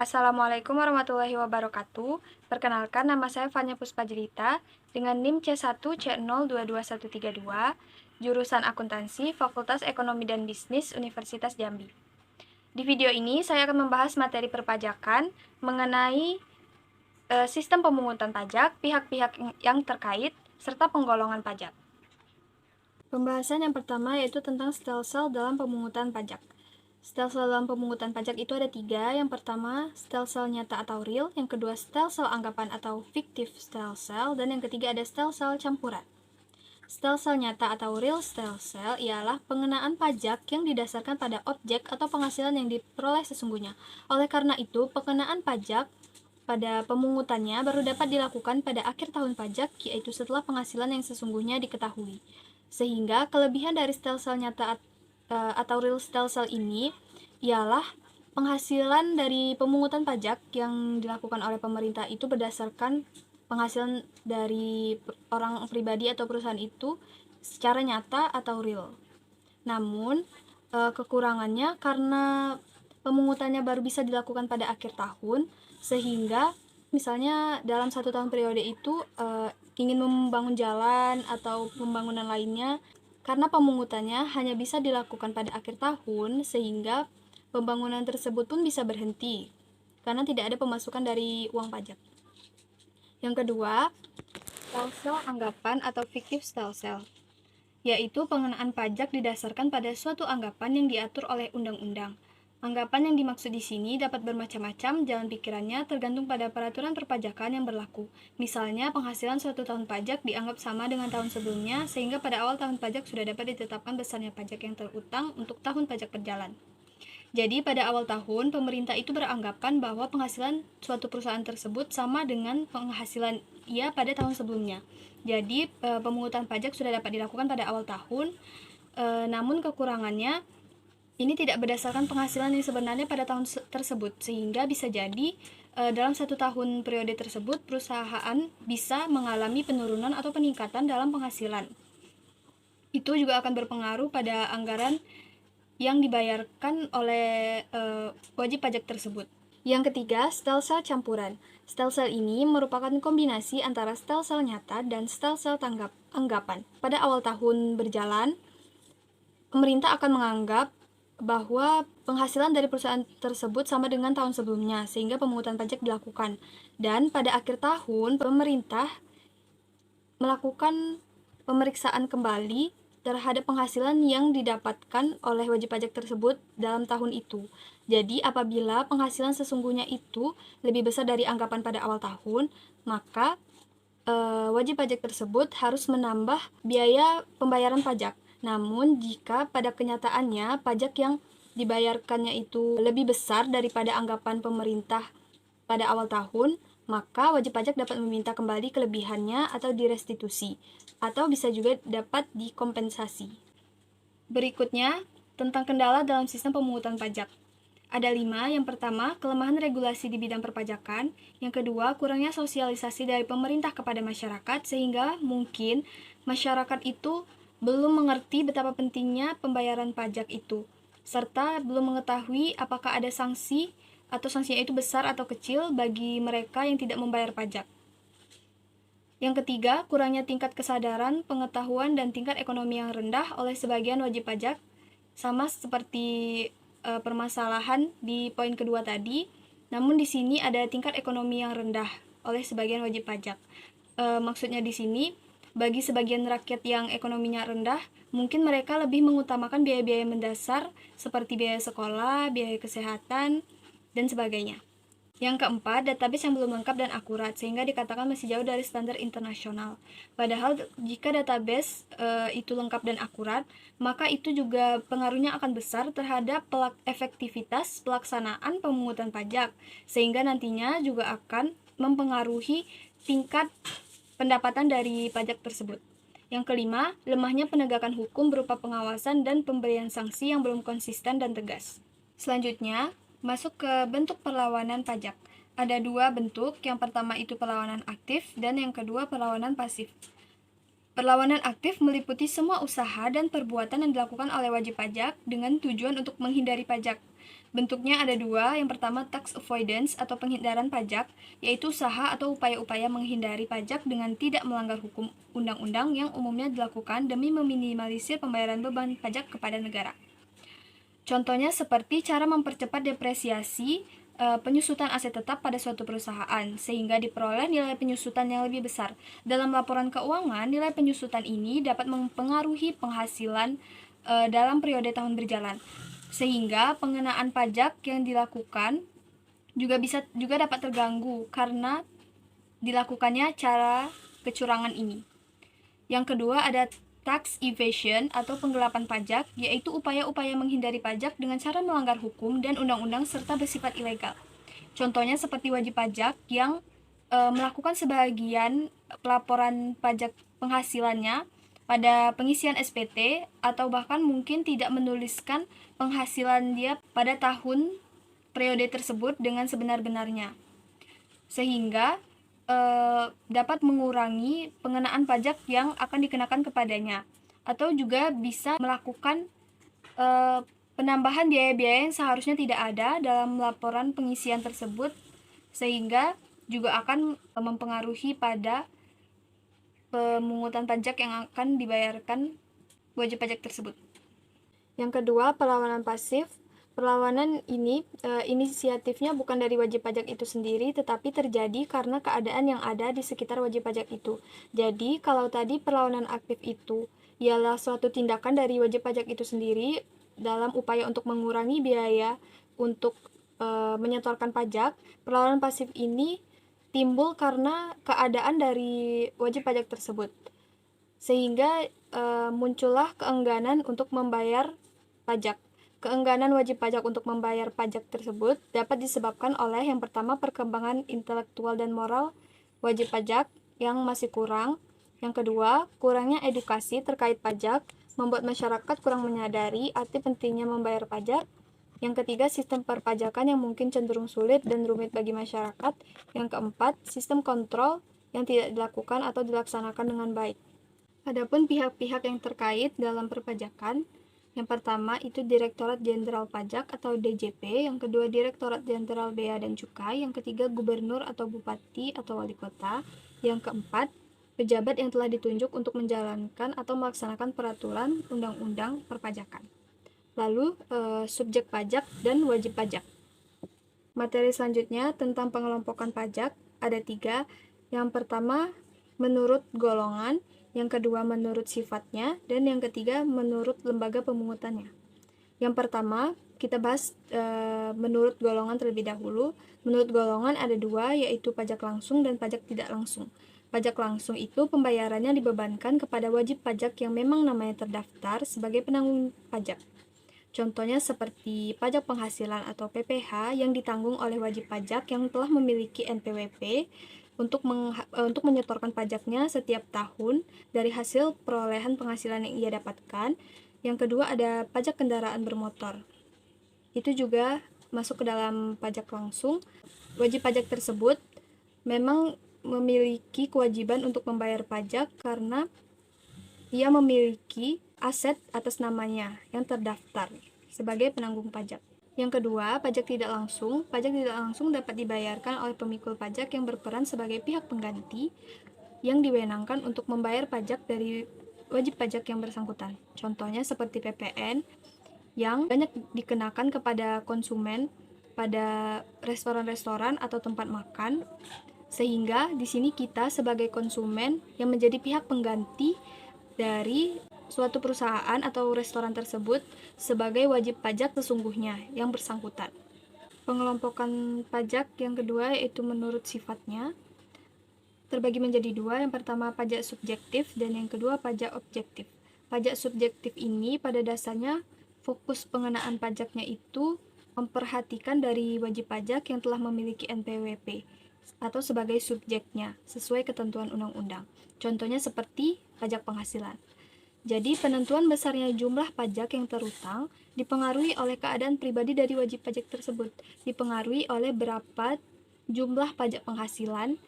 Assalamualaikum warahmatullahi wabarakatuh. Perkenalkan, nama saya Fanya Puspajelita dengan NIM C1C022132, jurusan Akuntansi, Fakultas Ekonomi dan Bisnis, Universitas Jambi. Di video ini saya akan membahas materi perpajakan mengenai sistem pemungutan pajak, pihak-pihak yang terkait, serta penggolongan pajak. Pembahasan yang pertama yaitu tentang stelsel dalam pemungutan pajak. Stelsel dalam pemungutan pajak itu ada 3. Yang pertama, stelsel nyata atau real. Yang kedua, stelsel anggapan atau fiktif stelsel. Dan yang ketiga ada stelsel campuran. Stelsel nyata atau real stelsel ialah pengenaan pajak yang didasarkan pada objek atau penghasilan yang diperoleh sesungguhnya. Oleh karena itu, pengenaan pajak pada pemungutannya baru dapat dilakukan pada akhir tahun pajak, yaitu setelah penghasilan yang sesungguhnya diketahui. Sehingga kelebihan dari stelsel nyata atau real stelsel ini ialah penghasilan dari pemungutan pajak yang dilakukan oleh pemerintah itu berdasarkan penghasilan dari orang pribadi atau perusahaan itu secara nyata atau real. Namun, kekurangannya karena pemungutannya baru bisa dilakukan pada akhir tahun, sehingga misalnya dalam 1 tahun periode itu ingin membangun jalan atau pembangunan lainnya, karena pemungutannya hanya bisa dilakukan pada akhir tahun, sehingga pembangunan tersebut pun bisa berhenti karena tidak ada pemasukan dari uang pajak. Yang kedua, stelsel anggapan atau fiktif stelsel, yaitu pengenaan pajak didasarkan pada suatu anggapan yang diatur oleh undang-undang. Anggapan yang dimaksud di sini dapat bermacam-macam jalan pikirannya tergantung pada peraturan perpajakan yang berlaku. Misalnya, penghasilan suatu tahun pajak dianggap sama dengan tahun sebelumnya, sehingga pada awal tahun pajak sudah dapat ditetapkan besarnya pajak yang terutang untuk tahun pajak berjalan. Jadi, pada awal tahun, pemerintah itu beranggapan bahwa penghasilan suatu perusahaan tersebut sama dengan penghasilan ia pada tahun sebelumnya. Jadi, pemungutan pajak sudah dapat dilakukan pada awal tahun, namun kekurangannya ini tidak berdasarkan penghasilan yang sebenarnya pada tahun tersebut, sehingga bisa jadi dalam 1 tahun periode tersebut, perusahaan bisa mengalami penurunan atau peningkatan dalam penghasilan. Itu juga akan berpengaruh pada anggaran yang dibayarkan oleh wajib pajak tersebut. Yang ketiga, stelsel campuran. Stelsel ini merupakan kombinasi antara stelsel nyata dan stelsel anggapan. Pada awal tahun berjalan, pemerintah akan menganggap bahwa penghasilan dari perusahaan tersebut sama dengan tahun sebelumnya, sehingga pemungutan pajak dilakukan. Dan pada akhir tahun, pemerintah melakukan pemeriksaan kembali terhadap penghasilan yang didapatkan oleh wajib pajak tersebut dalam tahun itu. Jadi, apabila penghasilan sesungguhnya itu lebih besar dari anggapan pada awal tahun, maka wajib pajak tersebut harus menambah biaya pembayaran pajak. Namun, jika pada kenyataannya pajak yang dibayarkannya itu lebih besar daripada anggapan pemerintah pada awal tahun, maka wajib pajak dapat meminta kembali kelebihannya atau direstitusi, atau bisa juga dapat dikompensasi. Berikutnya, tentang kendala dalam sistem pemungutan pajak. Ada 5. Yang pertama, kelemahan regulasi di bidang perpajakan. Yang kedua, kurangnya sosialisasi dari pemerintah kepada masyarakat, sehingga mungkin masyarakat itu belum mengerti betapa pentingnya pembayaran pajak itu, serta belum mengetahui apakah ada sanksi atau sanksinya itu besar atau kecil bagi mereka yang tidak membayar pajak. Yang ketiga, kurangnya tingkat kesadaran, pengetahuan, dan tingkat ekonomi yang rendah oleh sebagian wajib pajak, sama seperti permasalahan di poin kedua tadi, namun di sini ada tingkat ekonomi yang rendah oleh sebagian wajib pajak. Maksudnya di sini, bagi sebagian rakyat yang ekonominya rendah, mungkin mereka lebih mengutamakan biaya-biaya mendasar seperti biaya sekolah, biaya kesehatan, dan sebagainya. Yang keempat, database yang belum lengkap dan akurat, sehingga dikatakan masih jauh dari standar internasional. Padahal jika database itu lengkap dan akurat, maka itu juga pengaruhnya akan besar terhadap efektivitas pelaksanaan pemungutan pajak, sehingga nantinya juga akan mempengaruhi tingkat pendapatan dari pajak tersebut. Yang kelima, lemahnya penegakan hukum berupa pengawasan dan pemberian sanksi yang belum konsisten dan tegas. Selanjutnya, masuk ke bentuk perlawanan pajak. Ada 2 bentuk, yang pertama itu perlawanan aktif dan yang kedua perlawanan pasif. Perlawanan aktif meliputi semua usaha dan perbuatan yang dilakukan oleh wajib pajak dengan tujuan untuk menghindari pajak. Bentuknya ada dua, yang pertama tax avoidance atau penghindaran pajak, yaitu usaha atau upaya-upaya menghindari pajak dengan tidak melanggar hukum undang-undang yang umumnya dilakukan demi meminimalisir pembayaran beban pajak kepada negara. Contohnya seperti cara mempercepat depresiasi penyusutan aset tetap pada suatu perusahaan, sehingga diperoleh nilai penyusutan yang lebih besar. Dalam laporan keuangan, nilai penyusutan ini dapat mempengaruhi penghasilan dalam periode tahun berjalan, sehingga pengenaan pajak yang dilakukan juga dapat terganggu karena dilakukannya cara kecurangan ini. Yang kedua ada tax evasion atau penggelapan pajak, yaitu upaya-upaya menghindari pajak dengan cara melanggar hukum dan undang-undang serta bersifat ilegal. Contohnya seperti wajib pajak yang melakukan sebagian pelaporan pajak penghasilannya pada pengisian SPT atau bahkan mungkin tidak menuliskan penghasilan dia pada tahun periode tersebut dengan sebenar-benarnya, sehingga dapat mengurangi pengenaan pajak yang akan dikenakan kepadanya, atau juga bisa melakukan penambahan biaya-biaya yang seharusnya tidak ada dalam laporan pengisian tersebut, sehingga juga akan mempengaruhi pada pemungutan pajak yang akan dibayarkan wajib pajak tersebut. Yang kedua, perlawanan pasif. Perlawanan ini inisiatifnya bukan dari wajib pajak itu sendiri, tetapi terjadi karena keadaan yang ada di sekitar wajib pajak itu. Jadi, kalau tadi perlawanan aktif itu ialah suatu tindakan dari wajib pajak itu sendiri dalam upaya untuk mengurangi biaya untuk menyetorkan pajak, perlawanan pasif ini timbul karena keadaan dari wajib pajak tersebut, sehingga muncullah keengganan untuk membayar pajak. Keengganan wajib pajak untuk membayar pajak tersebut dapat disebabkan oleh yang pertama perkembangan intelektual dan moral wajib pajak yang masih kurang. Yang kedua, kurangnya edukasi terkait pajak membuat masyarakat kurang menyadari arti pentingnya membayar pajak. Yang ketiga, sistem perpajakan yang mungkin cenderung sulit dan rumit bagi masyarakat. Yang keempat, sistem kontrol yang tidak dilakukan atau dilaksanakan dengan baik. Adapun pihak-pihak yang terkait dalam perpajakan, yang pertama itu Direktorat Jenderal Pajak atau DJP, yang kedua Direktorat Jenderal Bea dan Cukai, yang ketiga Gubernur atau Bupati atau Wali Kota, yang keempat pejabat yang telah ditunjuk untuk menjalankan atau melaksanakan peraturan undang-undang perpajakan. Lalu subjek pajak dan wajib pajak. Materi selanjutnya tentang pengelompokan pajak ada 3. Yang pertama menurut golongan, yang kedua menurut sifatnya, dan yang ketiga menurut lembaga pemungutannya. Yang pertama kita bahas menurut golongan terlebih dahulu. Menurut golongan ada 2, yaitu pajak langsung dan pajak tidak langsung. Pajak langsung itu pembayarannya dibebankan kepada wajib pajak yang memang namanya terdaftar sebagai penanggung pajak. Contohnya seperti pajak penghasilan atau PPh yang ditanggung oleh wajib pajak yang telah memiliki NPWP untuk menyetorkan pajaknya setiap tahun dari hasil perolehan penghasilan yang ia dapatkan. Yang kedua ada pajak kendaraan bermotor. Itu juga masuk ke dalam pajak langsung. Wajib pajak tersebut memang memiliki kewajiban untuk membayar pajak karena ia memiliki aset atas namanya yang terdaftar sebagai penanggung pajak. Yang kedua, pajak tidak langsung. Pajak tidak langsung dapat dibayarkan oleh pemikul pajak yang berperan sebagai pihak pengganti yang diwenangkan untuk membayar pajak dari wajib pajak yang bersangkutan. Contohnya seperti PPN yang banyak dikenakan kepada konsumen pada restoran-restoran atau tempat makan, sehingga di sini kita sebagai konsumen yang menjadi pihak pengganti dari suatu perusahaan atau restoran tersebut sebagai wajib pajak sesungguhnya yang bersangkutan. Pengelompokan pajak yang kedua yaitu menurut sifatnya terbagi menjadi 2. Yang pertama pajak subjektif dan yang kedua pajak objektif. Pajak subjektif ini pada dasarnya fokus pengenaan pajaknya itu memperhatikan dari wajib pajak yang telah memiliki NPWP atau sebagai subjeknya sesuai ketentuan undang-undang. Contohnya seperti pajak penghasilan. Jadi penentuan besarnya jumlah pajak yang terutang dipengaruhi oleh keadaan pribadi dari wajib pajak tersebut, dipengaruhi oleh berapa jumlah pajak penghasilan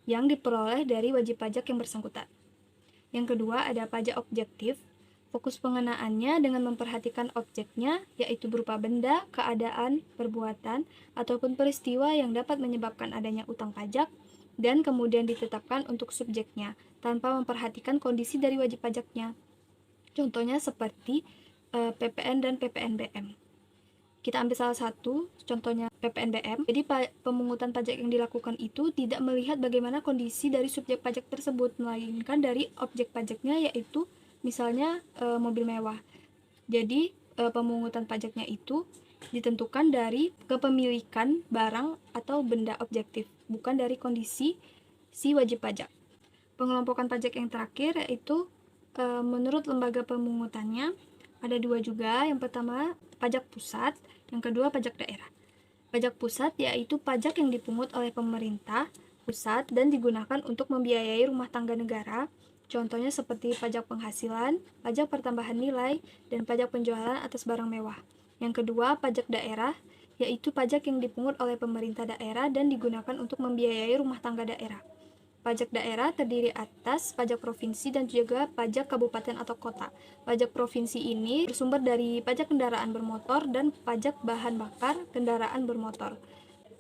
yang diperoleh dari wajib pajak yang bersangkutan. Yang kedua ada pajak objektif. Fokus pengenaannya dengan memperhatikan objeknya, yaitu berupa benda, keadaan, perbuatan, ataupun peristiwa yang dapat menyebabkan adanya utang pajak, dan kemudian ditetapkan untuk subjeknya, tanpa memperhatikan kondisi dari wajib pajaknya. Contohnya seperti PPN dan PPNBM. Kita ambil salah satu, contohnya PPNBM. Jadi pemungutan pajak yang dilakukan itu tidak melihat bagaimana kondisi dari subjek pajak tersebut, melainkan dari objek pajaknya, yaitu misalnya mobil mewah. Jadi pemungutan pajaknya itu ditentukan dari kepemilikan barang atau benda objektif, bukan dari kondisi si wajib pajak. Pengelompokan pajak yang terakhir yaitu menurut lembaga pemungutannya ada dua juga. Yang pertama pajak pusat, yang kedua pajak daerah. Pajak pusat yaitu pajak yang dipungut oleh pemerintah pusat dan digunakan untuk membiayai rumah tangga negara. Contohnya seperti pajak penghasilan, pajak pertambahan nilai, dan pajak penjualan atas barang mewah. Yang kedua, pajak daerah, yaitu pajak yang dipungut oleh pemerintah daerah dan digunakan untuk membiayai rumah tangga daerah. Pajak daerah terdiri atas pajak provinsi dan juga pajak kabupaten atau kota. Pajak provinsi ini bersumber dari pajak kendaraan bermotor dan pajak bahan bakar kendaraan bermotor.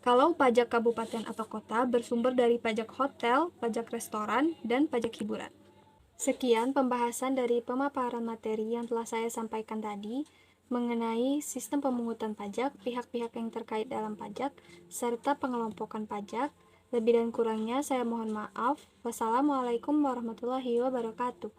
Kalau pajak kabupaten atau kota bersumber dari pajak hotel, pajak restoran, dan pajak hiburan. Sekian pembahasan dari pemaparan materi yang telah saya sampaikan tadi mengenai sistem pemungutan pajak, pihak-pihak yang terkait dalam pajak, serta pengelompokan pajak. Lebih dan kurangnya saya mohon maaf. Wassalamualaikum warahmatullahi wabarakatuh.